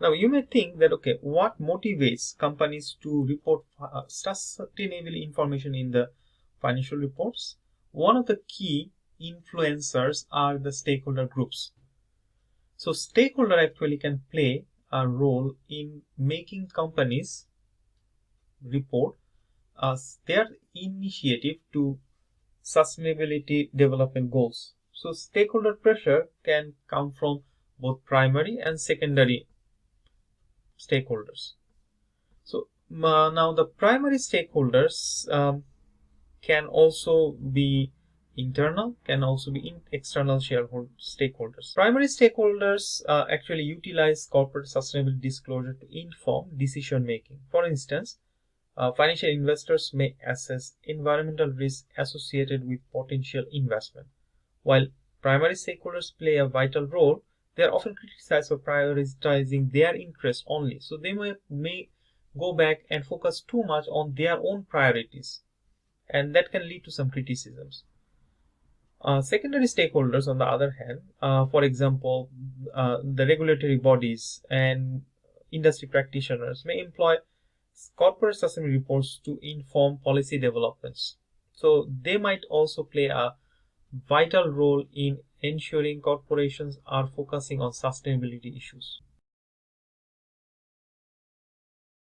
Now you may think that, okay, what motivates companies to report sustainable information in the financial reports? One of the key influencers are the stakeholder groups. So stakeholder actually can play a role in making companies report their initiative to sustainability development goals. So stakeholder pressure can come from both primary and secondary stakeholders. So now the primary stakeholders can also be internal, can also be external stakeholders. Primary stakeholders actually utilize corporate sustainability disclosure to inform decision making. For instance, financial investors may assess environmental risk associated with potential investment. While primary stakeholders play a vital role, they are often criticized for prioritizing their interests only. So they may go back and focus too much on their own priorities, and that can lead to some criticisms. Secondary stakeholders, on the other hand, for example, the regulatory bodies and industry practitioners may employ corporate sustainability reports to inform policy developments. So they might also play a vital role in ensuring corporations are focusing on sustainability issues.